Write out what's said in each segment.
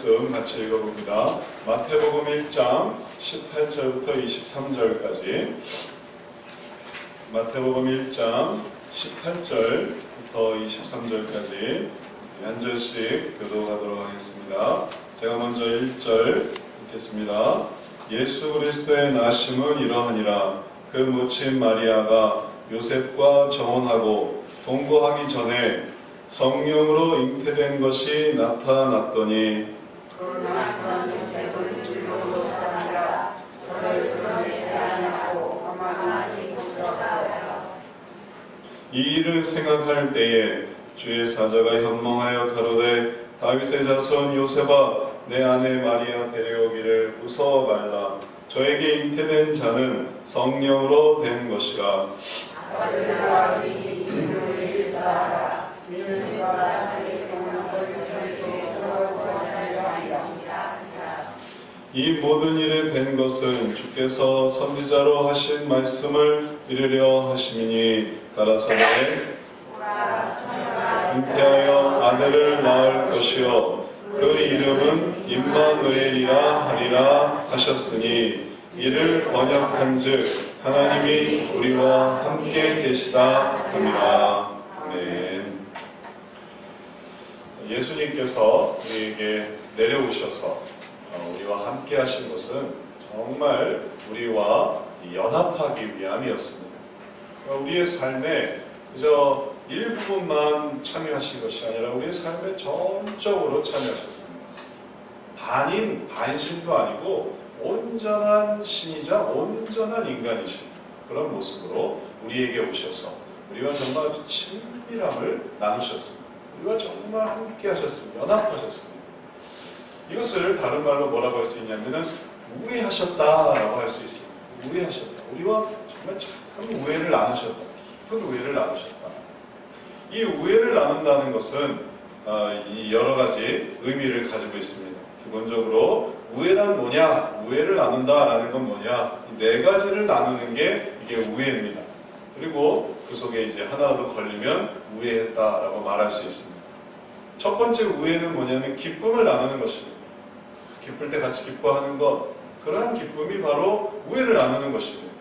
말씀 같이 읽어봅니다. 마태복음 1장 18절부터 23절까지. 마태복음 1장 18절부터 23절까지 한 절씩 교독하도록 하겠습니다. 제가 먼저 1절 읽겠습니다. 예수 그리스도의 나심은 이러하니라. 그 모친 마리아가 요셉과 정혼하고 동거하기 전에 성령으로 잉태된 것이 나타났더니 이 일을 생각할 때에 주의 사자가 현몽하여 가로되 다윗의 자손 요셉아 내 아내 마리아 데려오기를 무서워 말라. 저에게 잉태된 자는 성령으로 된 것이라. 이 모든 일에 된 것은 주께서 선지자로 하신 말씀을 이루려 하심이니 가라사대 잉태하여 아들을 낳을 것이요 그 이름은 임마누엘이라 하리라 하셨으니 이를 번역한즉 하나님이 우리와 함께 계시다 함이라. 아멘. 예수님께서 우리에게 내려오셔서 우리와 함께 하신 것은 정말 우리와 연합하기 위함이었습니다. 우리의 삶에 그저 일부분만 참여하신 것이 아니라 우리의 삶에 전적으로 참여하셨습니다. 반인 반신도 아니고 온전한 신이자 온전한 인간이신 그런 모습으로 우리에게 오셔서 우리와 정말 아주 친밀함을 나누셨습니다. 우리와 정말 함께 하셨습니다. 연합하셨습니다. 이것을 다른 말로 뭐라고 할 수 있냐면은 우애하셨다라고 할 수 있습니다. 우애하셨다. 우리와 정말 참 우애를 나누셨다. 깊은 우애를 나누셨다. 이 우애를 나눈다는 것은 이 여러 가지 의미를 가지고 있습니다. 기본적으로 우애란 뭐냐? 우애를 나눈다라는 건 뭐냐? 네 가지를 나누는 게 이게 우애입니다. 그리고 그 속에 이제 하나라도 걸리면 우애했다라고 말할 수 있습니다. 첫 번째 우애는 뭐냐면 기쁨을 나누는 것입니다. 기쁠 때 같이 기뻐하는 것, 그러한 기쁨이 바로 우애를 나누는 것입니다.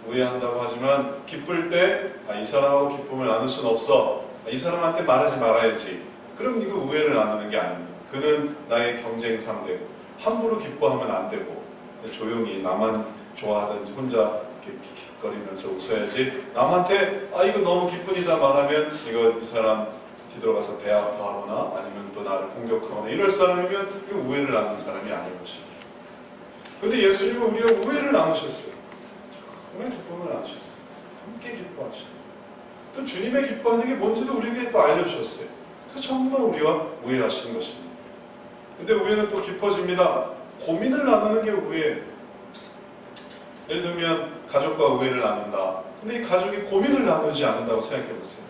우애한다고 하지만 기쁠 때 이 사람하고 기쁨을 나눌 수는 없어. 이 사람한테 말하지 말아야지. 그럼 이거 우애를 나누는 게 아닙니다. 그는 나의 경쟁 상대고 함부로 기뻐하면 안 되고 조용히 나만 좋아하든지 혼자 이렇게 킥킥거리면서 웃어야지. 남한테 이거 너무 기쁜 일이다 말하면 이거 이 사람 뒤돌아가서 배 아파하거나 아니면 또 나를 공격하거나 이럴 사람이면 이거 우애를 나눈 사람이 아닌 것입니다. 근데 예수님은 우리가 우애를 나누셨어요. 정말 기쁨을 나누셨어요. 함께 기뻐하시고 또 주님의 기뻐하는 게 뭔지도 우리에게 또 알려주셨어요. 그래서 정말 우리와 우애하시는 것입니다. 근데 우애는 또 깊어집니다. 고민을 나누는 게 우애예요. 예를 들면 가족과 우애를 나눈다. 근데 이 가족이 고민을 나누지 않는다고 생각해 보세요.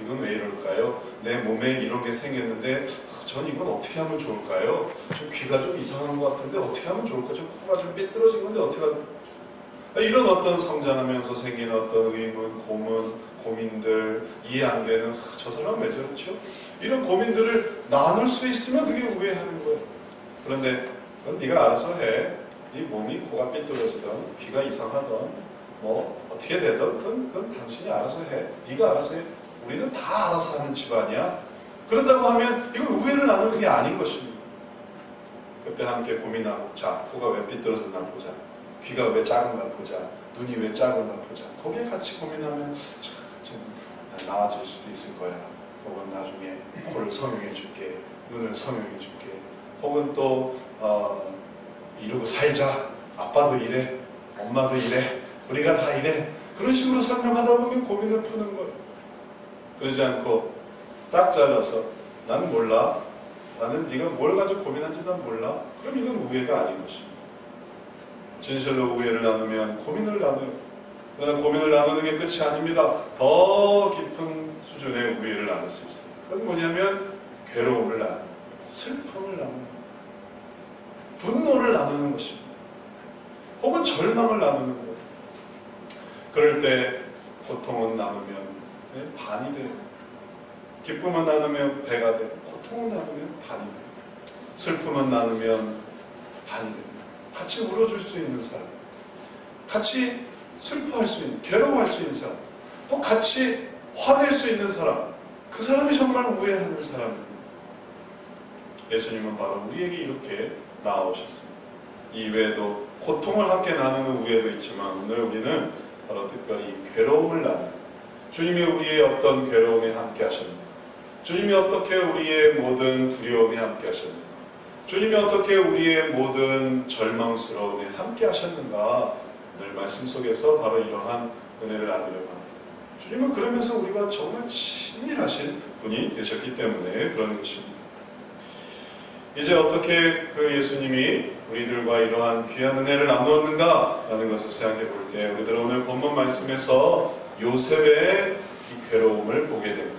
이건 왜 이럴까요? 내 몸에 이런 게 생겼는데 전 이건 어떻게 하면 좋을까요? 좀 귀가 좀 이상한 것 같은데 어떻게 하면 좋을까? 좀 코가 좀 삐뚤어진 건데 어떻게 하면 이런 어떤 성장하면서 생긴 어떤 의문, 고문, 고민들 이해 안 되는 저 사람은 왜 저렇죠? 이런 고민들을 나눌 수 있으면 그게 우애하는 거예요. 그런데 그건 네가 알아서 해. 네 몸이 코가 삐뚤어지던 귀가 이상하던 어떻게 되든 그건 당신이 알아서 해. 네가 알아서 해. 우리는 다 알아서 하는 집안이야. 그런다고 하면 이건 우애를 나누는 게 아닌 것입니다. 그때 함께 고민하고 자, 코가 왜 삐뚤어졌나 보자. 귀가 왜 작은가 보자. 눈이 왜 작은가 보자. 거기에 같이 고민하면 좀 나아질 수도 있을 거야. 혹은 나중에 코를 성형해 줄게. 눈을 성형해 줄게. 혹은 또 이러고 살자. 아빠도 이래. 엄마도 이래. 우리가 다 이래. 그런 식으로 설명하다 보면 고민을 푸는 거예요. 그러지 않고 딱 잘라서 나는 몰라. 나는 네가 뭘 가지고 고민한지 난 몰라. 그럼 이건 우애가 아닌 것입니다. 진실로 우애를 나누면 고민을 나눠요. 그러나 고민을 나누는 게 끝이 아닙니다. 더 깊은 수준의 우애를 나눌 수 있어요. 그건 뭐냐면 괴로움을 나누는 거예요. 슬픔을 나누는 거예요. 분노를 나누는 것입니다. 혹은 절망을 나누는 거예요. 그럴 때 고통은 나누면 반이 돼요. 기쁨은 나누면 배가 돼요. 고통은 나누면 반이 돼요. 슬픔은 나누면 반이 됩니다. 같이 울어줄 수 있는 사람, 같이 슬퍼할 수 있는, 괴로워할 수 있는 사람, 또 같이 화낼 수 있는 사람, 그 사람이 정말 우애하는 사람입니다. 예수님은 바로 우리에게 이렇게 나아오셨습니다. 이 외에도 고통을 함께 나누는 우애도 있지만 오늘 우리는 바로 특별히 괴로움을 나누는, 주님이 우리의 어떤 괴로움에 함께 하셨는가, 주님이 어떻게 우리의 모든 두려움에 함께 하셨는가, 주님이 어떻게 우리의 모든 절망스러움에 함께 하셨는가, 오늘 말씀 속에서 바로 이러한 은혜를 나누려고 합니다. 주님은 그러면서 우리가 정말 친밀하신 분이 되셨기 때문에 그런 것입니다. 이제 어떻게 그 예수님이 우리들과 이러한 귀한 은혜를 나누었는가 라는 것을 생각해 볼 때 우리들은 오늘 본문 말씀에서 요셉의 이 괴로움을 보게 됩니다.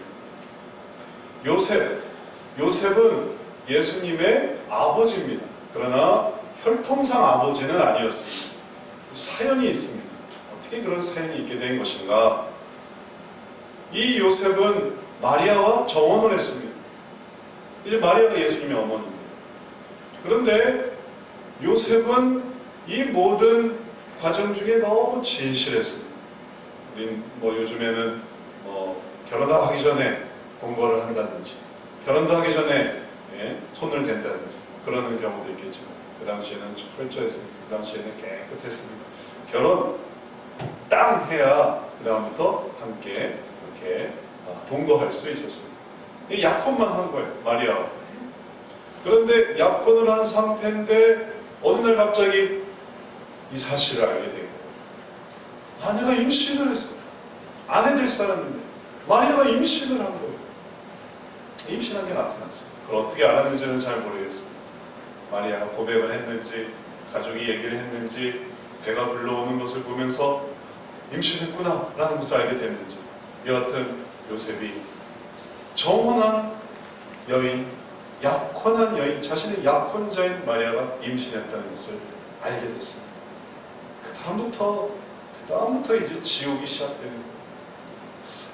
요셉은 예수님의 아버지입니다. 그러나 혈통상 아버지는 아니었습니다. 사연이 있습니다. 어떻게 그런 사연이 있게 된 것인가? 이 요셉은 마리아와 정혼을 했습니다. 이제 마리아가 예수님의 어머니입니다. 그런데 요셉은 이 모든 과정 중에 너무 진실했습니다. 우린 요즘에는 결혼하기 전에 동거를 한다든지, 결혼도 하기 전에 손을 댄다든지 그러는 경우도 있겠지만 그 당시에는 철저했습니다. 그 당시에는 깨끗했습니다. 결혼 땅 해야 그 다음부터 함께 이렇게 동거할 수 있었습니다. 약혼만 한 거예요, 마리아와. 그런데 약혼을 한 상태인데 어느 날 갑자기 이 사실을 알게 되고 아내가 임신을 했어요. 아내 될 사람인데 마리아가 임신을 한 거예요. 임신한 게 나타났어요. 그걸 어떻게 알았는지는 잘 모르겠어요. 마리아가 고백을 했는지 가족이 얘기를 했는지 배가 불러오는 것을 보면서 임신했구나 라는 것을 알게 됐는지, 여하튼 요셉이 정혼한 여인, 약혼한 여인, 자신의 약혼자인 마리아가 임신했다는 것을 알게 됐습니다. 그 다음부터 이제 지옥이 시작되는 거예요.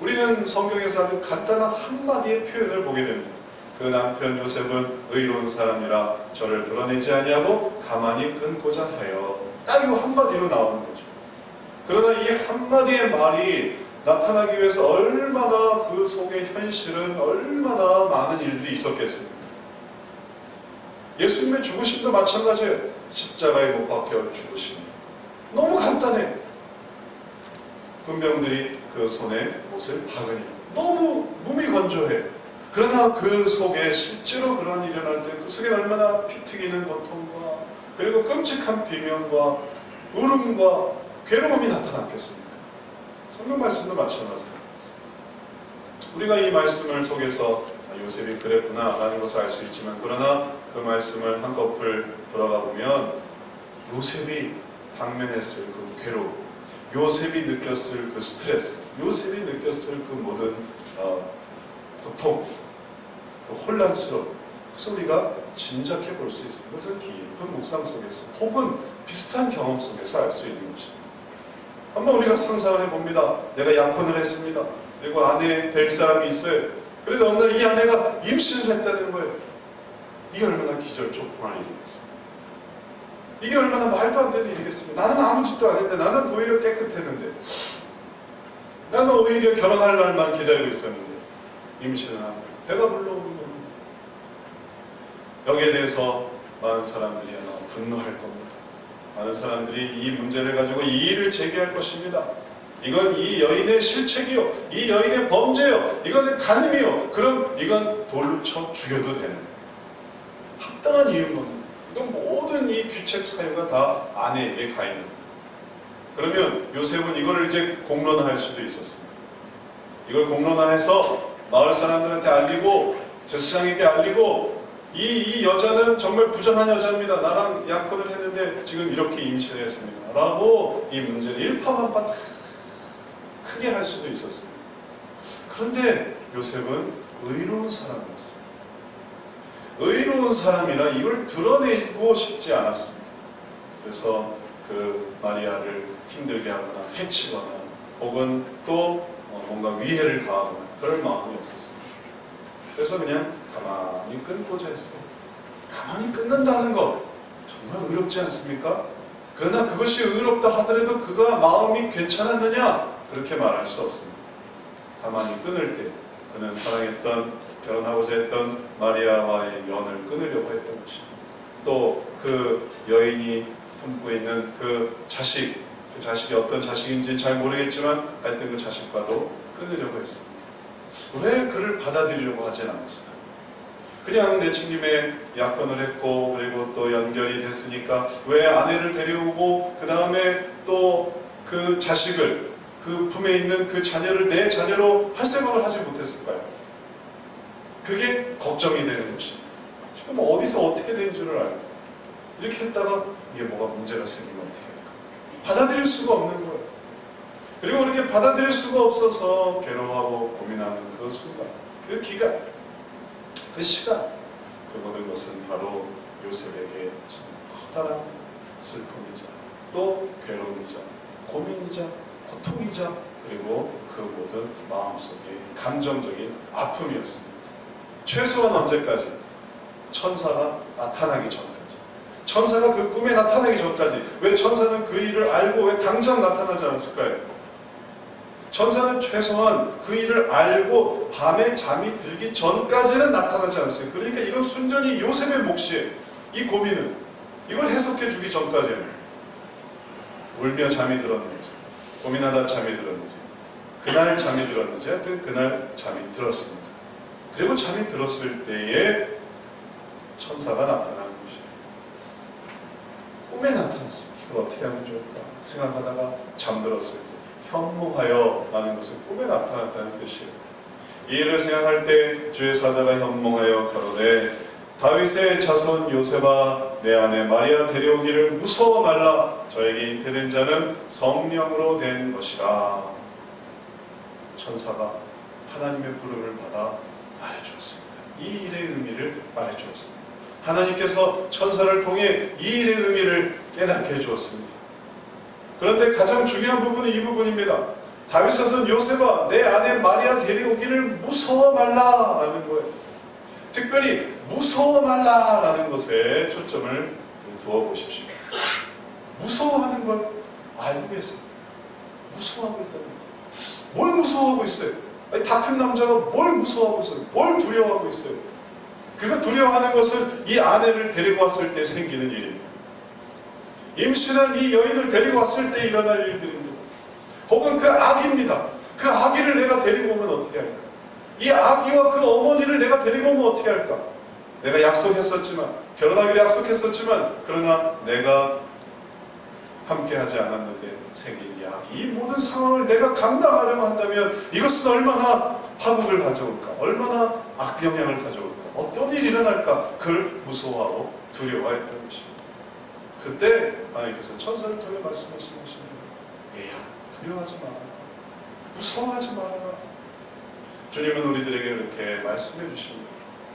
우리는 성경에서 아주 간단한 한마디의 표현을 보게 됩니다. 그 남편 요셉은 의로운 사람이라 저를 드러내지 아니하고 가만히 끊고자 하여. 딱 이거 한마디로 나오는 거죠. 그러나 이 한마디의 말이 나타나기 위해서 얼마나 그 속의 현실은 얼마나 많은 일들이 있었겠습니까? 예수님의 죽으심도 마찬가지예요. 십자가에 못 박혀 죽으심. 너무 간단해. 군병들이 그 손에 못을 박으니 너무 몸이 건조해. 그러나 그 속에 실제로 그런 일이 일어날 때 그 속에 얼마나 피 튀기는 고통과 그리고 끔찍한 비명과 울음과 괴로움이 나타났겠습니까? 성경 말씀도 마찬가지예요. 우리가 이 말씀을 속에서 요셉이 그랬구나 라는 것을 알 수 있지만, 그러나 그 말씀을 한꺼풀 돌아가 보면 요셉이 당면했을 그 괴로움, 요셉이 느꼈을 그 스트레스, 요셉이 느꼈을 그 모든 고통, 그 혼란스러움, 그래서 우리가 짐작해 볼 수 있습니다. 그것을 깊은 묵상 속에서 혹은 비슷한 경험 속에서 알 수 있는 것입니다. 한번 우리가 상상을 해봅니다. 내가 약혼을 했습니다. 그리고 아내 될 사람이 있어요. 그런데 어느 날 이 아내가 임신을 했다는 거예요. 이게 얼마나 기절초풍할 일이겠습니까? 이게 얼마나 말도 안 되는 일이겠습니까? 나는 아무 짓도 안 했는데, 나는 오히려 깨끗했는데, 나는 오히려 결혼할 날만 기다리고 있었는데 임신을 하고 배가 불러오는 겁니다. 여기에 대해서 많은 사람들이 아마 분노할 겁니다. 많은 사람들이 이 문제를 가지고 이의를 제기할 것입니다. 이건 이 여인의 실책이요, 이 여인의 범죄요, 이거는 간음이요, 그럼 이건 돌로 쳐 죽여도 되는 합당한 이유인 겁니다. 이건 모든 이 귀책 사유가 다 아내에게 가 있는 겁니다. 그러면 요셉은 이거를 이제 공론화할 수도 있었습니다. 이걸 공론화해서 마을 사람들한테 알리고 제사장에게 알리고 이 여자는 정말 부정한 여자입니다. 나랑 약혼을 했는데 지금 이렇게 임신을 했습니다. 라고 이 문제를 일파만파 크게 할 수도 있었습니다. 그런데 요셉은 의로운 사람이었어요. 의로운 사람이라 이걸 드러내고 싶지 않았습니다. 그래서 그 마리아를 힘들게 하거나 해치거나 혹은 또 뭔가 위해를 가하거나 그럴 마음이 없었습니다. 그래서 그냥 가만히 끊고자 했어요. 가만히 끝난다는 것 정말 의롭지 않습니까? 그러나 그것이 의롭다 하더라도 그가 마음이 괜찮았느냐? 그렇게 말할 수 없습니다. 가만히 끊을 때 그는 사랑했던, 결혼하고자 했던 마리아와의 연을 끊으려고 했던 것입니다. 또 그 여인이 품고 있는 그 자식이 어떤 자식인지 잘 모르겠지만 하여튼 그 자식과도 끊으려고 했습니다. 왜 그를 받아들이려고 하진 않았을까요? 그냥 내친김에 약혼을 했고 그리고 또 연결이 됐으니까 왜 아내를 데려오고 그 다음에 또 그 자식을, 그 품에 있는 그 자녀를 내 자녀로 할 생각을 하지 못했을까요? 그게 걱정이 되는 것입니다. 지금 어디서 어떻게 된 줄을 알고 이렇게 했다가 이게 뭐가 문제가 생기면 어떻게 할까? 받아들일 수가 없는 거예요. 그리고 이렇게 받아들일 수가 없어서 괴로워하고 고민하는 그 순간, 그 기간, 그 시간, 그 모든 것은 바로 요셉에게 커다란 슬픔이자 또 괴로움이자 고민이자 고통이자 그리고 그 모든 마음속의 감정적인 아픔이었습니다. 최소한 언제까지? 천사가 나타나기 전까지. 천사가 그 꿈에 나타나기 전까지. 왜 천사는 그 일을 알고 왜 당장 나타나지 않았을까요? 천사는 최소한 그 일을 알고 밤에 잠이 들기 전까지는 나타나지 않았어요. 그러니까 이건 순전히 요셉의 몫이에요. 이 고민은. 이걸 해석해 주기 전까지는. 울며 잠이 들었는지, 고민하다 잠이 들었는지, 그날 잠이 들었는지, 하여튼 그날 잠이 들었습니다. 그리고 잠이 들었을 때에 천사가 나타난 것이에요. 꿈에 나타났습니다. 이걸 어떻게 하면 좋을까 생각하다가 잠들었을 때 현몽하여 라는 것은 꿈에 나타났다는 뜻이에요. 이 일을 생각할 때 주의 사자가 현몽하여 가로되 다윗의 자손 요셉아 내 아내 마리아 데려오기를 무서워 말라. 저에게 잉태된 자는 성령으로 된 것이라. 천사가 하나님의 부름을 받아 말해주었습니다. 이 일의 의미를 말해주었습니다. 하나님께서 천사를 통해 이 일의 의미를 깨닫게 해주었습니다. 그런데 가장 중요한 부분은 이 부분입니다. 다윗 자손 요셉아 내 아내 마리아 데려오기를 무서워 말라 라는 거예요. 특별히 무서워 말라 라는 것에 초점을 두어 보십시오. 무서워하는 걸 알고 계세요. 무서워하고 있다는 거예요. 뭘 무서워하고 있어요? 다 큰 남자가 뭘 무서워하고 있어요? 뭘 두려워하고 있어요? 그가 두려워하는 것은 이 아내를 데리고 왔을 때 생기는 일입니다. 임신한 이 여인을 데리고 왔을 때 일어날 일들입니다. 혹은 그 아기입니다. 그 아기를 내가 데리고 오면 어떻게 할까? 이 아기와 그 어머니를 내가 데리고 오면 어떻게 할까? 내가 약속했었지만, 결혼하기로 약속했었지만, 그러나 내가 함께하지 않았는데 생긴 이 아기, 이 모든 상황을 내가 감당하려고 한다면 이것은 얼마나 파국을 가져올까? 얼마나 악영향을 가져올까? 어떤 일이 일어날까? 그걸 무서워하고 두려워했던 것입니다. 그때 하나님께서 천사를 통해 말씀하시는 것입니다. 얘야, 두려워하지 말아라. 무서워하지 말아라. 주님은 우리들에게 이렇게 말씀해 주십니다.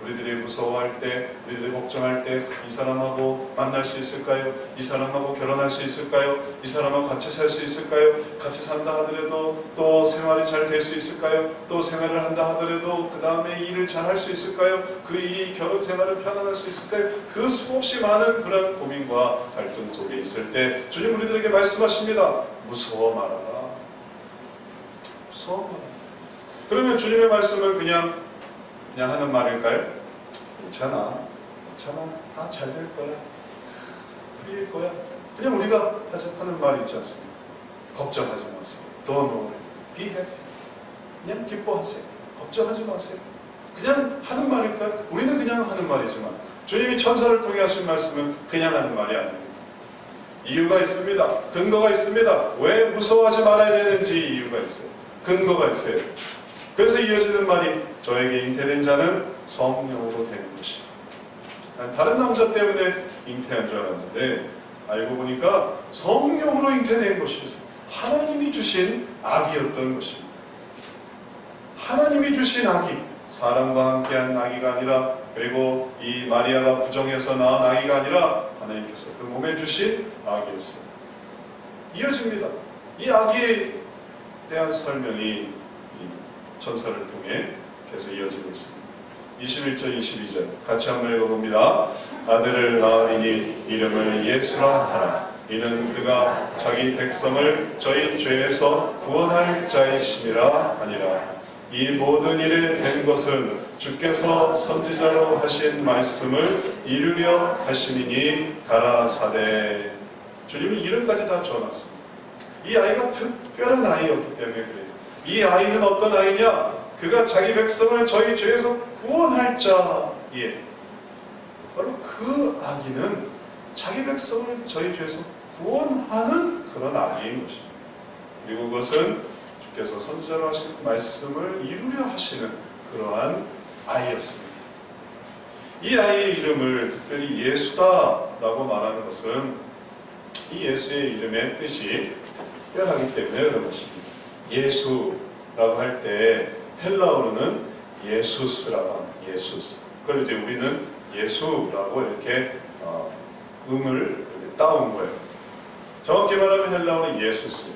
우리들이 무서워할 때, 우리들이 걱정할 때 이 사람하고 만날 수 있을까요? 이 사람하고 결혼할 수 있을까요? 이 사람하고 같이 살 수 있을까요? 같이 산다 하더라도 또 생활이 잘 될 수 있을까요? 또 생활을 한다 하더라도 그 다음에 일을 잘 할 수 있을까요? 이 결혼 생활을 편안할 수 있을까요? 그 수없이 많은 그런 고민과 갈등 속에 있을 때 주님 우리들에게 말씀하십니다. 무서워 말아라. 무서워 말아라. 그러면 주님의 말씀은 그냥 하는 말일까요? 괜찮아, 다 잘 될 거야, 풀릴 거야. 그냥 우리가 하는 말이 있지 않습니까? 걱정하지 마세요. Don't worry, be happy. 그냥 기뻐하세요. 걱정하지 마세요. 그냥 하는 말일까요? 우리는 그냥 하는 말이지만 주님이 천사를 통해 하신 말씀은 그냥 하는 말이 아닙니다. 이유가 있습니다. 근거가 있습니다. 왜 무서워하지 말아야 되는지 이유가 있어요. 근거가 있어요. 그래서 이어지는 말이 저에게 잉태된 자는 성령으로 되는 것이다. 다른 남자 때문에 잉태한 줄 알았는데 알고 보니까 성령으로 잉태된 것이었어요. 하나님이 주신 아기였던 것입니다. 하나님이 주신 아기, 사람과 함께한 아기가 아니라 그리고 이 마리아가 부정해서 낳은 아기가 아니라 하나님께서 그 몸에 주신 아기였어요. 이어집니다. 이 아기에 대한 설명이 천사를 통해 계속 이어지고 있습니다. 21절 22절 같이 한번 읽어봅니다. 아들을 낳으리니 이름을 예수라 하라. 이는 그가 자기 백성을 저희 죄에서 구원할 자이심이라 하니라. 이 모든 일에 된 것은 주께서 선지자로 하신 말씀을 이루려 하시니니 가라사대. 주님이 이름까지 다 적어놨습니다. 이 아이가 특별한 아이였기 때문에 그래요. 이 아이는 어떤 아이냐? 그가 자기 백성을 저희 죄에서 구원할 자예. 바로 그 아기는 자기 백성을 저희 죄에서 구원하는 그런 아기인 것입니다. 그리고 그것은 주께서 선지자로 하신 말씀을 이루려 하시는 그러한 아이였습니다. 이 아이의 이름을 특별히 예수다라고 말하는 것은 이 예수의 이름의 뜻이 특별하기 때문에 그런 것입니다. 예수라고 할 때 헬라어로는 예수스라고 합니다. 예수스. 그걸 이제 우리는 예수라고 이렇게 음을 이렇게 따온 거예요. 정확히 말하면 헬라어는 예수스.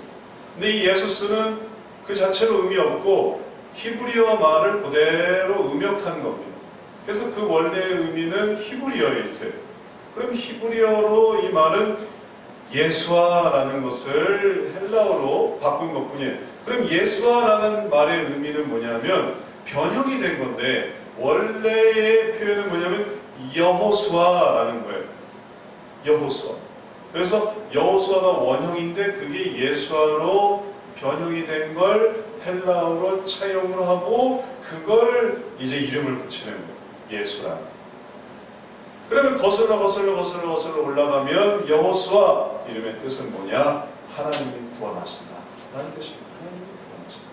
근데 이 예수스는 그 자체로 의미 없고 히브리어 말을 그대로 음역한 겁니다. 그래서 그 원래의 의미는 히브리어에 있어요. 그럼 히브리어로 이 말은 예수아라는 것을 헬라어로 바꾼 것뿐이에요. 그럼 예수아라는 말의 의미는 뭐냐면 변형이 된 건데 원래의 표현은 뭐냐면 여호수아라는 거예요. 여호수아. 그래서 여호수아가 원형인데 그게 예수아로 변형이 된 걸 헬라어로 차용을 하고 그걸 이제 이름을 붙이는 거예요. 예수라. 그러면 거슬러 올라가면 여호수아 이름의 뜻은 뭐냐? 하나님이 구원하신다 라는 뜻입니다. 하나님이 구원하신다.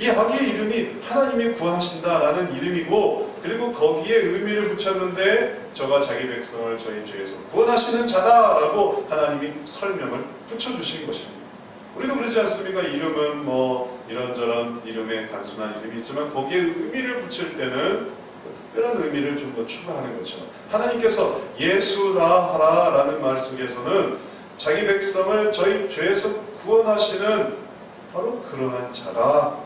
이 아기의 이름이 하나님이 구원하신다라는 이름이고 그리고 거기에 의미를 붙였는데 저가 자기 백성을 저희 죄에서 구원하시는 자다라고 하나님이 설명을 붙여주신 것입니다. 우리도 그러지 않습니까? 이름은 뭐 이런저런 이름의 단순한 이름이 있지만 거기에 의미를 붙일 때는 특별한 의미를 좀 더 추가하는 것처럼 하나님께서 예수라 하라 라는 말 속에서는 자기 백성을 저희 죄에서 구원하시는 바로 그러한 자다.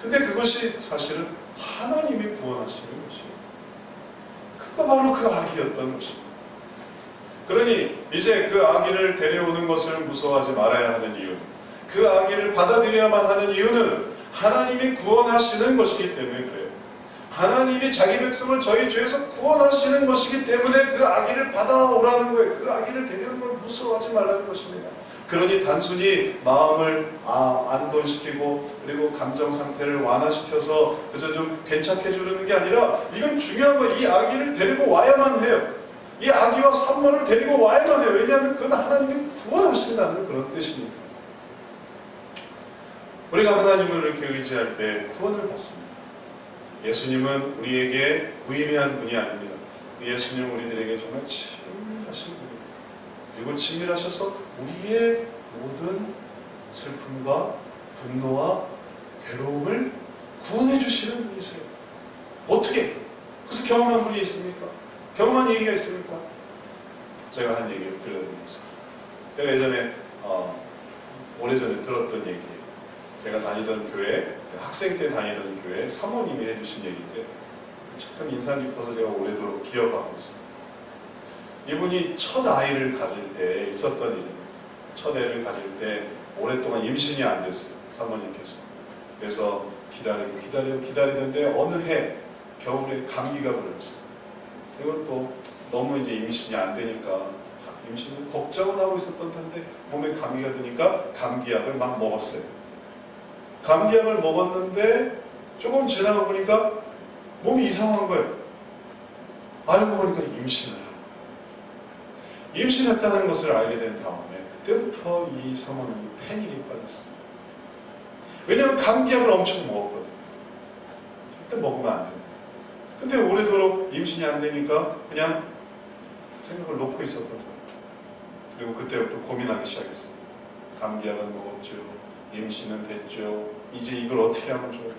근데 그것이 사실은 하나님이 구원하시는 것이에요. 그거 바로 그 아기였던 것입니다. 그러니 이제 그 아기를 데려오는 것을 무서워하지 말아야 하는 이유, 그 아기를 받아들여야만 하는 이유는 하나님이 구원하시는 것이기 때문에 그래요. 하나님이 자기 백성을 저희 죄에서 구원하시는 것이기 때문에 그 아기를 받아오라는 거예요. 그 아기를 데려오는 걸 무서워하지 말라는 것입니다. 그러니 단순히 마음을 안도시키고 그리고 감정 상태를 완화시켜서 그저 좀 괜찮게 해주는 게 아니라 이건 중요한 거예요. 이 아기를 데리고 와야만 해요. 이 아기와 산모를 데리고 와야만 해요. 왜냐하면 그건 하나님이 구원하신다는 그런 뜻이니까. 우리가 하나님을 이렇게 의지할 때 구원을 받습니다. 예수님은 우리에게 무의미한 분이 아닙니다. 예수님은 우리들에게 정말 친밀하신 분입니다. 그리고 친밀하셔서 우리의 모든 슬픔과 분노와 괴로움을 구원해 주시는 분이세요. 어떻게? 그래서 경험한 분이 있습니까? 경험한 얘기가 있습니까? 제가 한 얘기를 들려드리겠습니다. 제가 예전에 오래전에 들었던 얘기예요. 제가 다니던 교회, 학생 때 다니던 교회 사모님이 해주신 얘기인데 참 인상 깊어서 제가 오래도록 기억하고 있습니다. 이분이 첫 아이를 가질 때 있었던 일입니다. 첫 애를 가질 때 오랫동안 임신이 안 됐어요. 사모님께서. 그래서 기다리는데 어느 해 겨울에 감기가 걸렸어요. 그리고 또 너무 이제 임신이 안 되니까 임신을 걱정을 하고 있었던 텐데 몸에 감기가 드니까 감기약을 막 먹었어요. 감기약을 먹었는데 조금 지나고 보니까 몸이 이상한 거예요. 알고 보니까 임신을 하고 임신했다는 것을 알게 된 다음에 그때부터 이 사모님이 패닉에 빠졌습니다. 왜냐하면 감기약을 엄청 먹었거든요. 절대 먹으면 안 됩니다. 근데 오래도록 임신이 안 되니까 그냥 생각을 놓고 있었던 거예요. 그리고 그때부터 고민하기 시작했습니다. 감기약은 먹었죠. 임신은 됐죠. 이제 이걸 어떻게 하면 좋을까?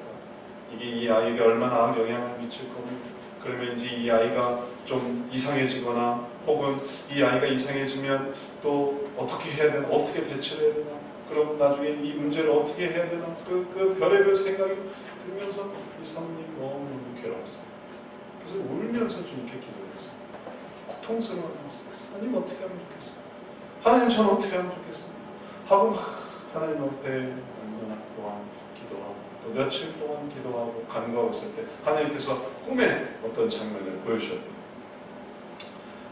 이게 이 아이에게 얼마나 영향을 미칠 거고, 그러면 이제 이 아이가 좀 이상해지거나 혹은 이 아이가 이상해지면 또 어떻게 해야 되나? 어떻게 대처를 해야 되나? 그럼 나중에 이 문제를 어떻게 해야 되나? 그 별의별 생각이 들면서 이 사모님이 너무 괴로웠어요. 그래서 울면서 주님께 기도했어요. 고통스러워하면서 하나님 어떻게 하면 좋겠어요? 하나님 저는 어떻게 하면 좋겠어요? 하고 막 하나님 앞에 얼마나 동안 기도하고 또 며칠 동안 기도하고 간구하고 있을 때 하나님께서 꿈에 어떤 장면을 보여주셨대요.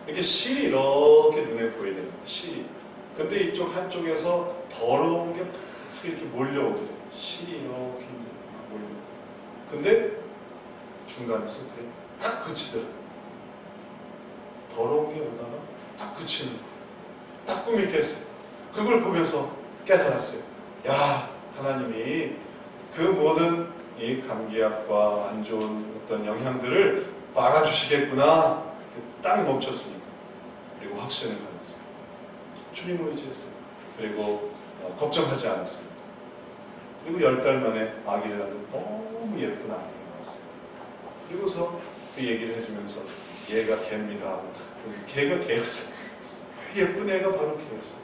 이렇게 실이 이렇게 눈에 보이는 거예요. 실이. 근데 이쪽 한쪽에서 더러운 게 막 이렇게 몰려오더래요. 실이 이렇게 막 몰려오더래요. 근데 중간에서 그게 딱 그치더라고요. 더러운 게 오다가 딱 그치는 거예요. 딱 꿈이 깼어요. 그걸 보면서 깨달았어요. 야, 하나님이 그 모든 이 감기약과 안 좋은 어떤 영향들을 막아주시겠구나. 딱 멈췄으니까. 그리고 확신을 가졌어요. 주님을 의지했어요. 그리고 걱정하지 않았어요. 그리고 10달 만에 아기를 낳는 너무 예쁜 아기가 나왔어요. 그리고서 그 얘기를 해주면서 얘가 개입니다 하고 걔가 개였어요. 그 예쁜 애가 바로 개였어요.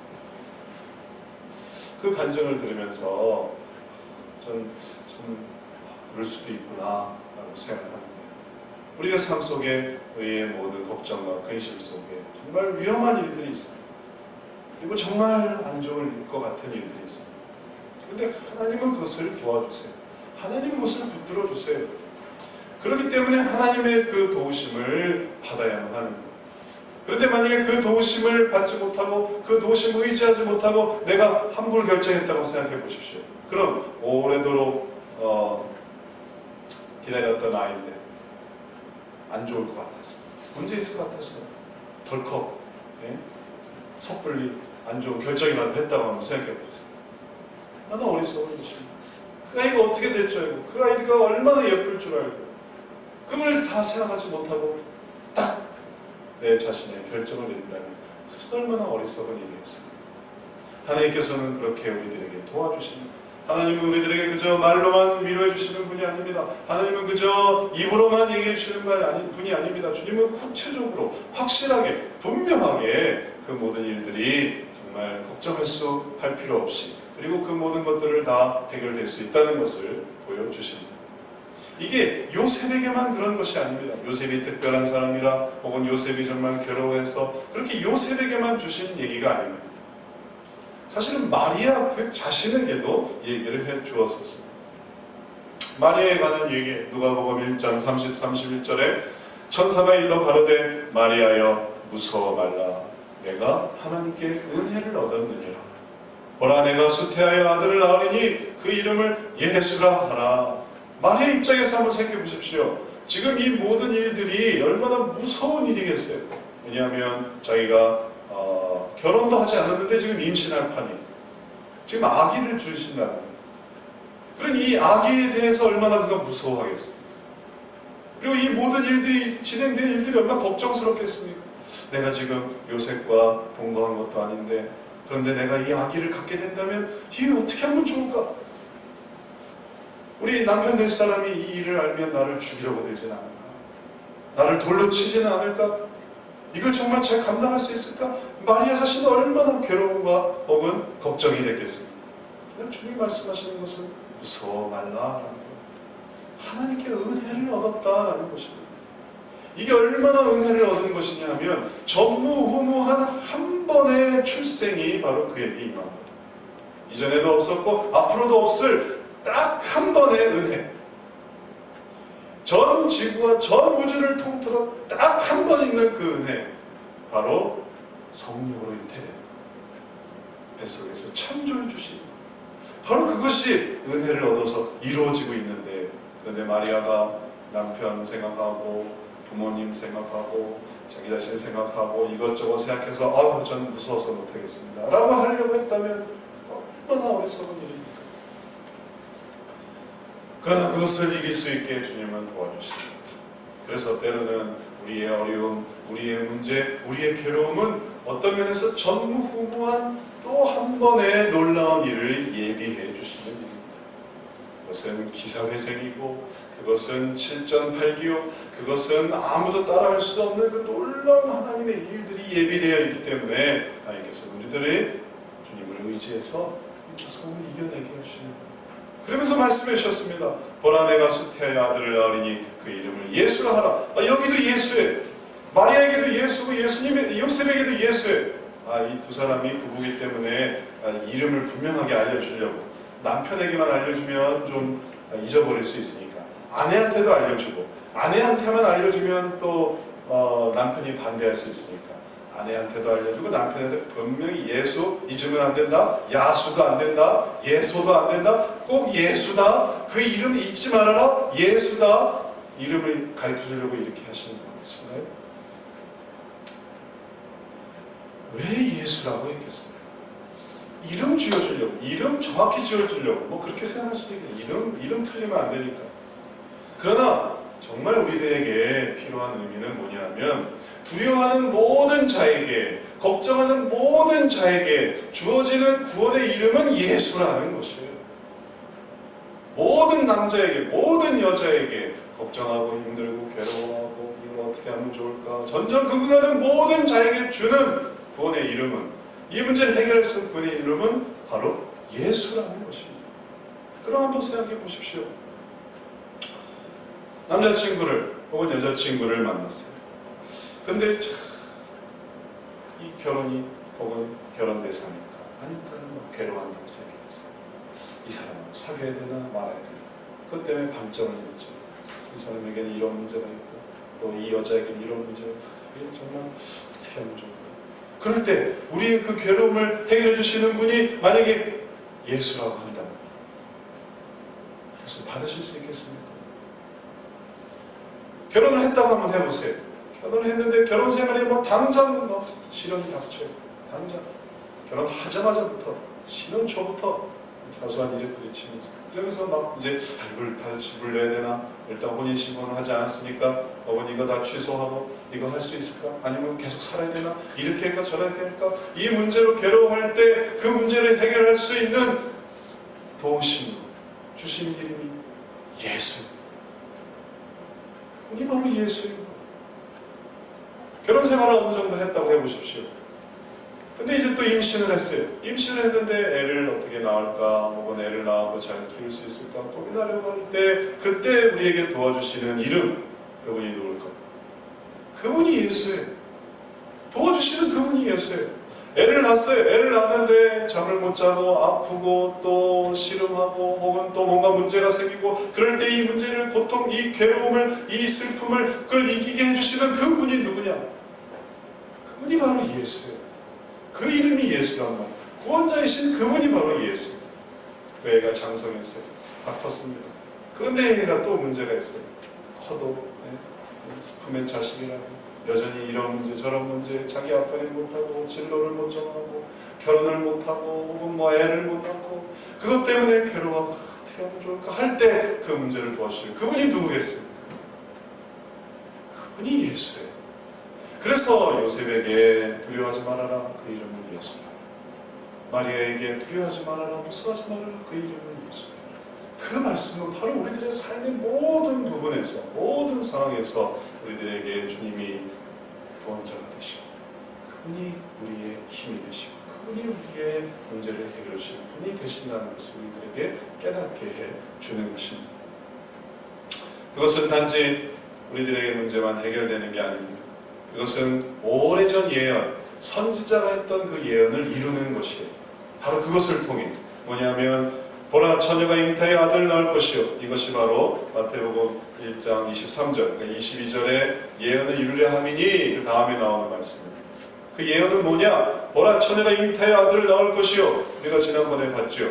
그 간증을 들으면서 좀 그럴 수도 있구나 라고 생각합니다. 우리가 삶 속에 우리의 모든 걱정과 근심 속에 정말 위험한 일들이 있어요. 그리고 정말 안 좋을 것 같은 일들이 있어요. 그런데 하나님은 그것을 도와주세요. 하나님은 그것을 붙들어 주세요. 그렇기 때문에 하나님의 그 도우심을 받아야만 하는 거예요. 그런데 만약에 그 도우심을 받지 못하고 그 도우심을 의지하지 못하고 내가 함부로 결정했다고 생각해 보십시오. 그럼 오래도록 기다렸던 아이인데 안 좋을 것 같았어요. 문제 있을 것 같았어요. 덜컥 섣불리 안 좋은 결정이라도 했다고 한번 생각해 보세요. 나는 어리석은 것입니다. 그 아이가 어떻게 될 줄 알고 그 아이가 얼마나 예쁠 줄 알고 그걸 다 생각하지 못하고 딱 내 자신의 결정을 내린다면 그것은 얼마나 어리석은 일이겠습니까? 하나님께서는 그렇게 우리들에게 도와주십니다. 하나님은 우리들에게 그저 말로만 위로해 주시는 분이 아닙니다. 하나님은 그저 입으로만 얘기해 주시는 분이 아닙니다. 주님은 구체적으로 확실하게 분명하게 그 모든 일들이 정말 걱정할 필요 없이 그리고 그 모든 것들을 다 해결될 수 있다는 것을 보여주십니다. 이게 요셉에게만 그런 것이 아닙니다. 요셉이 특별한 사람이라 혹은 요셉이 정말 괴로워해서 그렇게 요셉에게만 주신 얘기가 아닙니다. 사실은 마리아 그 자신에게도 얘기를 해 주었었습니다. 마리아에 관한 얘기 누가복음 1장 30, 31절에 천사가 일러 가로되 마리아여 무서워 말라 내가 하나님께 은혜를 얻었느니라. 보라 내가 수태하여 아들을 낳으리니 그 이름을 예수라 하라. 마리아 입장에서 한번 생각해 보십시오. 지금 이 모든 일들이 얼마나 무서운 일이겠어요. 왜냐하면 자기가 결혼도 하지 않았는데 지금 임신할 판이 지금 아기를 주신다는 거예요. 그러니 이 아기에 대해서 얼마나 그가 무서워하겠어요. 그리고 이 모든 일들이 진행된 일들이 얼마나 걱정스럽겠습니까? 내가 지금 요셉과 동거한 것도 아닌데 그런데 내가 이 아기를 갖게 된다면 이게 어떻게 하면 좋을까? 우리 남편 될 사람이 이 일을 알면 나를 죽이려고 되진 않을까? 나를 돌로 치지는 않을까? 이걸 정말 잘 감당할 수 있을까? 마리아 자신은 얼마나 괴로움과 혹은 걱정이 됐겠습니까? 그냥 주님 말씀하시는 것은 무서워 말라라는 거예요. 하나님께 은혜를 얻었다라는 것입니다. 이게 얼마나 은혜를 얻은 것이냐 하면 전무후무한 한 번의 출생이 바로 그에게 임한 거예요. 이전에도 없었고 앞으로도 없을 딱 한 번의 은혜. 전 지구와 전 우주를 통틀어 딱 한 번 있는 그 은혜. 바로 성령으로 잉태된 뱃속에서 창조해 주신 바로 그것이 은혜를 얻어서 이루어지고 있는데 그런데 마리아가 남편 생각하고 부모님 생각하고 자기 자신 생각하고 이것저것 생각해서 저는 무서워서 못하겠습니다 라고 하려고 했다면 얼마나 어리석은 일입니까? 그러나 그것을 이길 수 있게 주님은 도와주십니다. 그래서 때로는 우리의 어려움, 우리의 문제, 우리의 괴로움은 어떤 면에서 전무후무한 또 한 번의 놀라운 일을 예비해 주시는 일입니다. 그것은 기사회생이고 그것은 칠전팔기요 그것은 아무도 따라할 수 없는 그 놀라운 하나님의 일들이 예비되어 있기 때문에 하나님께서 우리들의 주님을 의지해서 이 무서움을 이겨내게 해주시는 거예요. 그러면서 말씀해 주셨습니다. 보라 내가 수태의 아들을 낳으리니 그 이름을 예수라 하라. 여기도 예수예요. 마리아에게도 예수고 예수님의 요셉에게도 예수예요. 이 두 사람이 부부이기 때문에 이름을 분명하게 알려주려고, 남편에게만 알려주면 좀 잊어버릴 수 있으니까 아내한테도 알려주고, 아내한테만 알려주면 또 남편이 반대할 수 있으니까 아내한테도 알려주고 남편한테 분명히 예수 잊으면 안 된다, 야수도 안 된다, 예소도 안 된다, 꼭 예수다, 그 이름 잊지 말아라, 예수다, 이름을 가르쳐주려고 이렇게 하시는 것 같으신가요? 왜 예수라고 했겠습니까? 이름 지어주려고, 이름 정확히 지어주려고, 뭐 그렇게 생각할 수도 있겠네요. 이름 틀리면 안 되니까. 그러나 정말 우리들에게 필요한 의미는 뭐냐면, 두려워하는 모든 자에게, 걱정하는 모든 자에게 주어지는 구원의 이름은 예수라는 것이에요. 모든 남자에게, 모든 여자에게 걱정하고 힘들고 괴로워하고 이걸 어떻게 하면 좋을까 전전긍긍하는 모든 자에게 주는 구원의 이름은, 이 문제를 해결할 수 있는 구원의 이름은 바로 예수라는 것입니다. 그럼 한번 생각해 보십시오. 남자친구를 혹은 여자친구를 만났어요. 근데 이 결혼이 혹은 결혼 대상일까? 아니면 괴로워한다고 생각해보세요. 이 사람하고 사귀어야 되나 말아야 되나? 그것 때문에 방점을 묻죠. 이 사람에게는 이런 문제가 있고 또 이 여자에게는 이런 문제가 있고, 정말 어떻게 하면 좋을까? 그럴 때 우리의 그 괴로움을 해결해 주시는 분이 만약에 예수라고 한다면 그것을 받으실 수 있겠습니까? 결혼을 했다고 한번 해보세요. 결혼을 했는데 결혼 생활이 당장 시련이 닥쳐요. 당장 결혼하자마자부터 신혼 초부터 사소한 일에 부딪히면서, 그러면서 막 이제 이걸 다시 불려야 되나, 일단 혼인신고는 하지 않았으니까 이거 다 취소하고 이거 할 수 있을까, 아니면 계속 살아야 되나, 이렇게 할까 저렇게 할까, 이 문제로 괴로워할 때 그 문제를 해결할 수 있는 도우심 주신 이름이 예수입니다. 이게 바로 예수입니다. 결혼 생활을 어느 정도 했다고 해보십시오. 근데 이제 또 임신을 했어요. 임신을 했는데 애를 어떻게 낳을까, 혹은 애를 낳아도 잘 키울 수 있을까 고민하려고 할 때, 그때 우리에게 도와주시는 이름, 그분이 누굴까? 그분이 예수예요. 도와주시는 그분이 예수예요. 애를 낳았어요. 애를 낳았는데 잠을 못 자고 아프고 또 씨름하고 혹은 또 뭔가 문제가 생기고, 그럴 때 이 문제를, 고통, 이 괴로움을, 이 슬픔을 그걸 이기게 해주시는 그분이 누구냐? 그분이 바로 예수예요. 그 이름이 예수란 말이에요. 구원자이신 그분이 바로 예수. 그 애가 장성했어요. 아팠습니다. 그런데 애가 또 문제가 있어요. 커도 품의 자식이라고 여전히 이런 문제 저런 문제, 자기 아빠를 못하고 진로를 못 정하고 결혼을 못하고 혹은 애를 못 낳고 그것 때문에 괴로워하고 어떻게 하면 좋을까 할 때 그 문제를 도와주시는 그분이 누구겠습니까? 그분이 예수예요. 그래서 요셉에게 두려워하지 말아라, 그 이름은 예수라. 마리아에게 두려워하지 말아라, 무서워하지 말아라, 그 이름은 예수라. 그 말씀은 바로 우리들의 삶의 모든 부분에서, 모든 상황에서 우리들에게 주님이 구원자가 되시고, 그분이 우리의 힘이 되시고, 그분이 우리의 문제를 해결해 주시는 분이 되신다는 것을 우리들에게 깨닫게 해주는 것입니다. 그것은 단지 우리들에게 문제만 해결되는 게 아닙니다. 그것은 오래전 예언, 선지자가 했던 그 예언을 이루는 것이에요. 바로 그것을 통해 뭐냐면, 보라 처녀가 잉태의 아들을 낳을 것이요, 이것이 바로 마태복음 1장 23절, 그러니까 22절의 예언을 이루려 함이니, 그 다음에 나오는 말씀입니다. 그 예언은 뭐냐? 보라 처녀가 잉태의 아들을 낳을 것이요, 우리가 지난번에 봤죠.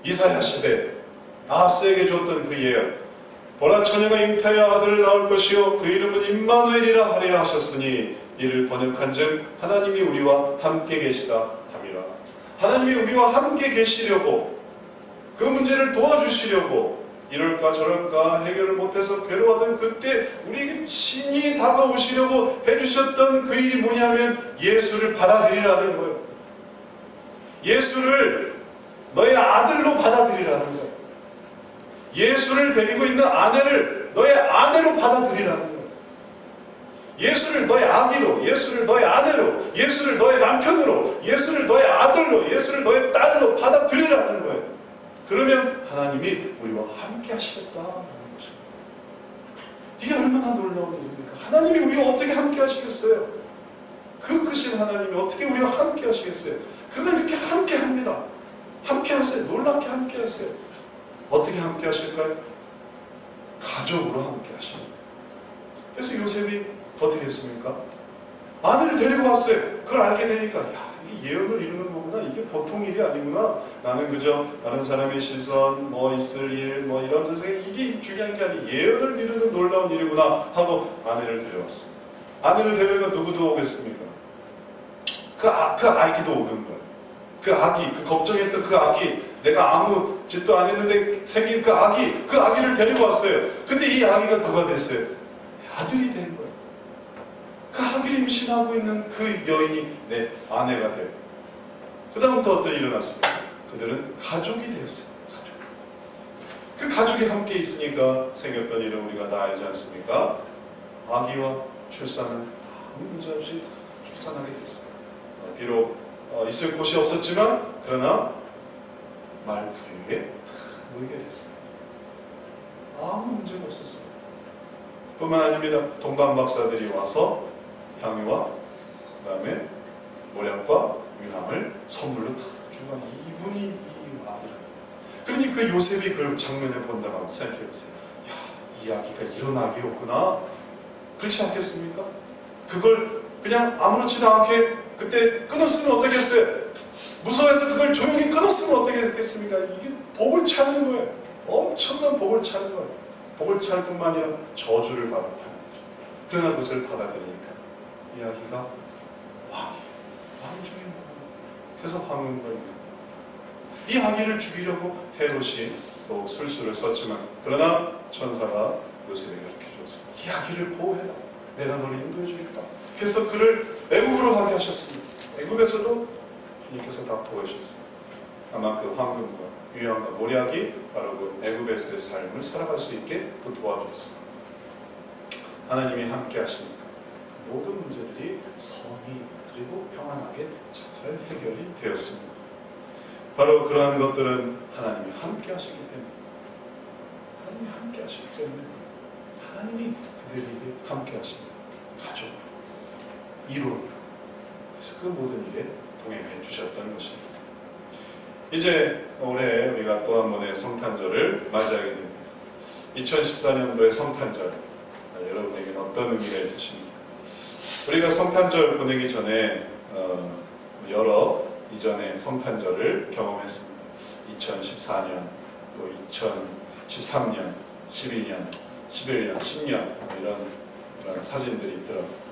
이사야 시대 아하스에게 줬던 그 예언, 보라 처녀가 잉태의 아들을 낳을 것이요, 그 이름은 임마누엘이라 하리라 하셨으니, 이를 번역한즉 하나님이 우리와 함께 계시다 함이라. 하나님이 우리와 함께 계시려고, 그 문제를 도와주시려고, 이럴까 저럴까 해결을 못해서 괴로워하던 그때 우리에게 친히 다가오시려고 해주셨던 그 일이 뭐냐면 예수를 받아들이라는 거예요. 예수를 너의 아들로 받아들이라는 거예요. 예수를 데리고 있는 아내를 너의 아내로 받아들이라는 거예요. 예수를 너의 아기로, 예수를 너의 아내로, 예수를 너의 남편으로, 예수를 너의 아들로, 예수를 너의 딸로 받아들이라는 거예요. 그러면 하나님이 우리와 함께 하시겠다라는 것입니다. 이게 얼마나 놀라운 일입니까? 하나님이 우리와 어떻게 함께 하시겠어요? 그 크신 하나님이 어떻게 우리와 함께 하시겠어요? 그는 이렇게 함께 합니다. 함께 하세요. 놀랍게 함께 하세요. 어떻게 함께 하실까요? 가족으로 함께 하십니다. 그래서 요셉이 어떻게 했습니까? 아내를 데리고 왔어요. 그걸 알게 되니까 야, 이 예언을 이루는 거구나. 이게 보통 일이 아니구나. 나는 그저 다른 사람의 시선, 뭐 있을 일, 뭐 이런 것에 이게 중요한 게 아니 예언을 이루는 놀라운 일이구나 하고 아내를 데려왔습니다. 아내를 데려가 누구도 오겠습니까? 그 아기도 오는 거예요. 그 아기, 그 걱정했던 그 아기, 내가 아무 짓도 안 했는데 생긴 그 아기를 데리고 왔어요. 근데 이 아기가 누가 됐어요? 아들이 된 거예요. 그 아기를 임신하고 있는 그 여인이 내 아내가 되고, 그 다음부터 어떤 일이 일어났습니까? 그들은 가족이 되었어요. 그 가족이 함께 있으니까 생겼던 일은 우리가 다 알지 않습니까? 아기와 출산은 아무 문제 없이 출산하게 됐어요. 비록 있을 곳이 없었지만 그러나 말부리에 놓이게 됐습니다. 아무 문제가 없었어요. 뿐만 아닙니다. 동방 박사들이 와서 향유와 그 다음에 모략과 위함을 선물로 다 주고 이분이 이 아기를. 그러니 그 요셉이 그 장면을 본다고 한번 생각해보세요. 야, 이 아기가 이런 아기였구나. 그렇지 않겠습니까? 그걸 그냥 아무렇지도 않게 그때 끊었으면 어떻겠어요? 무서워해서 그걸 조용히 끊었으면 어떻게 했겠습니까? 이게 복을 차는 거예요. 엄청난 복을 차는 거예요. 복을 찰 뿐만 아니라 저주를 받았다는 거죠. 그러나 그것을 받아들이니까 이 아기가 왕이에요. 왕 중에 왕. 그래서 황금거입니다. 이 아기를 죽이려고 헤롯이 또 술수를 썼지만 그러나 천사가 요셉에게 가르쳐 주었습니다. 이 아기를 보호해라. 내가 너를 인도해 주겠다. 그래서 그를 애굽으로 가게 하셨습니다. 애굽에서도 주님께서 다 도와주셨어요. 아마 그 황금과 유황과 모략이 바로 그 애굽에서의 삶을 살아갈 수 있게 또 도와주셨어요. 하나님이 함께 하시니까 그 모든 문제들이 선히 그리고 평안하게 잘 해결이 되었습니다. 바로 그러한 것들은 하나님이 함께 하시기 때문에 하나님이 함께 하시기 때문에 하나님이 그들에게 함께 하십니다. 가족으로, 이론으로. 그래서 그 모든 일에 동행해 주셨다는 것입니다. 이제 올해 우리가 또 한 번의 성탄절을 맞이하게 됩니다. 2014년도의 성탄절, 여러분에게는 어떤 의미가 있으십니까? 우리가 성탄절 보내기 전에 여러 이전의 성탄절을 경험했습니다. 2014년, 또 2013년, 12년, 11년, 10년 이런 사진들이 있더라고요.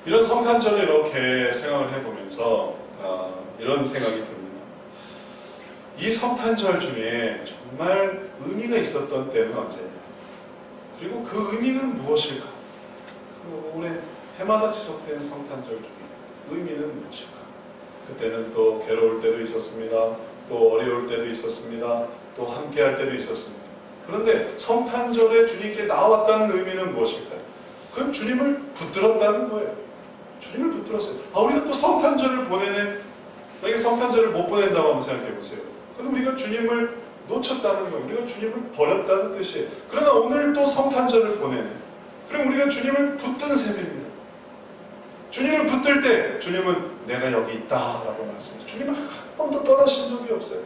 이런 성탄절을 이렇게 생각을 해보면서 이런 생각이 듭니다. 이 성탄절 중에 정말 의미가 있었던 때는 언제냐? 그리고 그 의미는 무엇일까? 그 올해 해마다 지속되는 성탄절 중에 의미는 무엇일까? 그때는 또 괴로울 때도 있었습니다. 또 어려울 때도 있었습니다. 또 함께할 때도 있었습니다. 그런데 성탄절에 주님께 나왔다는 의미는 무엇일까요? 그건 주님을 붙들었다는 거예요. 주님을 붙들었어요. 우리가 또 성탄절을 보내네. 만약에 성탄절을 못 보낸다고 한번 생각해 보세요. 그럼 우리가 주님을 놓쳤다는 거예요. 우리가 주님을 버렸다는 뜻이에요. 그러나 오늘 또 성탄절을 보내네. 그럼 우리가 주님을 붙든 셈입니다. 주님을 붙들 때 주님은 내가 여기 있다라고 말씀해요. 주님은 한 번도 떠나신 적이 없어요.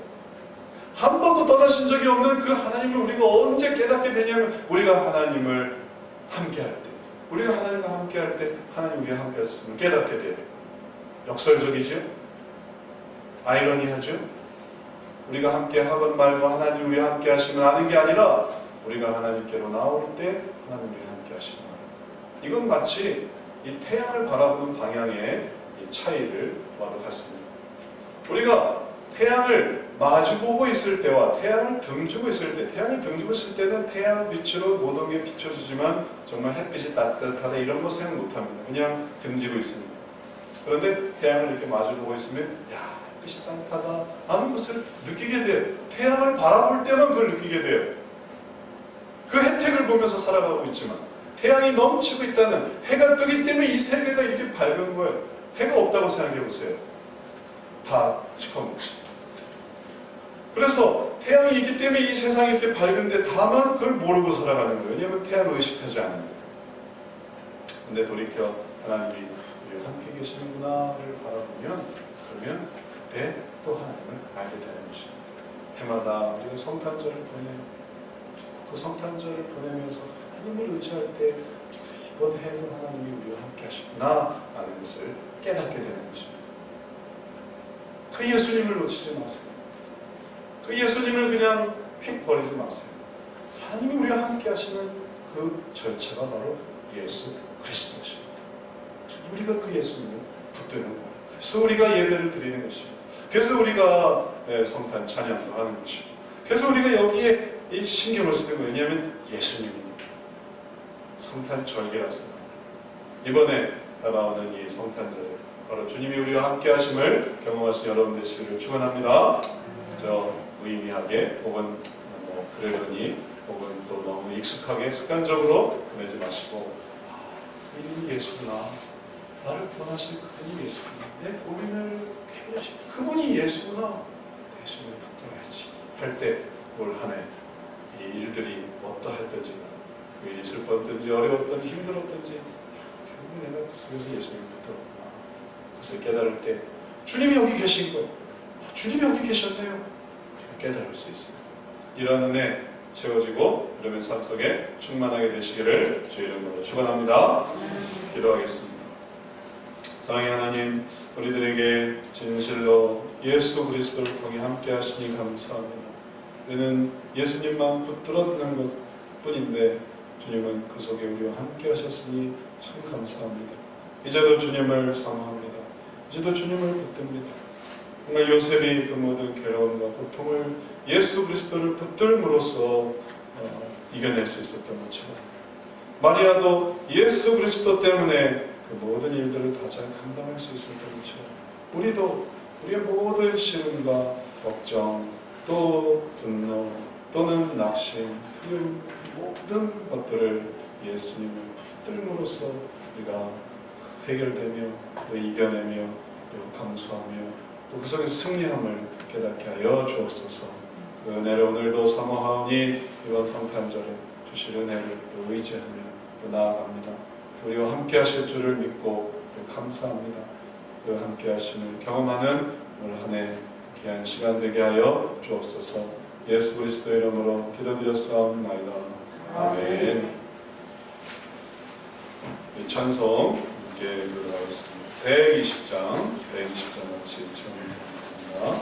한 번도 떠나신 적이 없는 그 하나님을 우리가 언제 깨닫게 되냐면 우리가 하나님을 함께할 때, 우리가 하나님과 함께할 때 하나님 우리와 함께 하셨으면 깨닫게 돼요. 역설적이죠? 아이러니하죠? 우리가 함께 하건 말고 하나님 우리와 함께 하시면 아는 게 아니라 우리가 하나님께로 나올 때 하나님 우리와 함께 하시면 이건 마치 이 태양을 바라보는 방향의 이 차이를 와도 같습니다. 우리가 태양을 마주보고 있을 때와 태양을 등지고 있을 때, 태양을 등지고 있을 때는 태양 빛으로 모든 게 비춰주지만 정말 햇빛이 따뜻하다 이런 거 생각 못합니다. 그냥 등지고 있습니다. 그런데 태양을 이렇게 마주보고 있으면 야, 햇빛이 따뜻하다 하는 것을 느끼게 돼요. 태양을 바라볼 때만 그걸 느끼게 돼요. 그 혜택을 보면서 살아가고 있지만 태양이 넘치고 있다는, 해가 뜨기 때문에 이 세계가 이렇게 밝은 거예요. 해가 없다고 생각해 보세요. 다 시커멓지. 그래서 태양이 있기 때문에 이 세상이 이렇게 밝은데 다만 그걸 모르고 살아가는 거예요. 왜냐하면 태양을 의식하지 않으니까. 근데 돌이켜 하나님이 우리와 함께 계시는구나를 바라보면 그러면 그때 또 하나님을 알게 되는 것입니다. 해마다 우리가 성탄절을 보내요. 그 성탄절을 보내면서 하나님을 의지할 때 이번 해에도 하나님이 우리와 함께 하시구나 라는 것을 깨닫게 되는 것입니다. 그 예수님을 놓치지 마세요. 그 예수님을 그냥 휙 버리지 마세요. 하나님이 우리와 함께 하시는 그 절차가 바로 예수 그리스도십니다. 우리가 그 예수님을 붙드는 거예요. 그래서 우리가 예배를 드리는 것입니다. 그래서 우리가 성탄 찬양도 하는 것입니다. 그래서 우리가 여기에 이 신경을 쓰는 거예요. 왜냐하면 예수님입니다. 성탄 절기라서 이번에 다가오는 이 성탄절에 바로 주님이 우리와 함께 하심을 경험하신 여러분 되시기를 축원합니다. 저 무의미하게 혹은 그러려니 혹은 또 너무 익숙하게 습관적으로 보내지 마시고 이 예수구나, 나를 구원하신 그분이 예수구나, 내 고민을 해결하신 그분이 예수구나, 예수님을 붙들어야지 할 때 올 한 해 이 일들이 어떠했든지 그 일이 슬펐든지 어려웠든지 힘들었든지 결국 내가 그 속에서 예수님을 붙들었구나, 그것을 깨달을 때 주님이 여기 계신 거예요. 주님이 여기 계셨네요. 깨달을 수 있습니다. 이런 은혜 채워지고 그러면 삶 속에 충만하게 되시기를 주의 이름으로 축원합니다. 기도하겠습니다. 사랑의 하나님, 우리들에게 진실로 예수 그리스도를 통해 함께 하시니 감사합니다. 우리는 예수님만 붙들었는 것 뿐인데 주님은 그 속에 우리와 함께 하셨으니 참 감사합니다. 이제도 주님을 사모합니다. 이제도 주님을 붙듭니다. 정말 요셉이 그 모든 괴로움과 고통을 예수 그리스도를 붙들므로써 이겨낼 수 있었던 것처럼 마리아도 예수 그리스도 때문에 그 모든 일들을 다 잘 감당할 수 있었던 것처럼 우리도 우리의 모든 시름과 걱정 또 분노 또는 낙심, 두려움 모든 것들을 예수님을 붙들므로써 우리가 해결되며 또 이겨내며 또 감수하며 또 그 속에서 승리함을 깨닫게 하여 주옵소서. 그 은혜를 오늘도 사모하오니 이번 성탄절에 주실 은혜를 또 의지하며 또 나아갑니다. 우리와 함께 하실 줄을 믿고 또 감사합니다. 그 함께 하심을 경험하는 오늘 한 해 귀한 시간 되게 하여 주옵소서. 예수 그리스도 이름으로 기도드렸사옵나이다. 아멘. 이 찬송 함께 들어가겠습니다. 120장 같이 청해드립니다.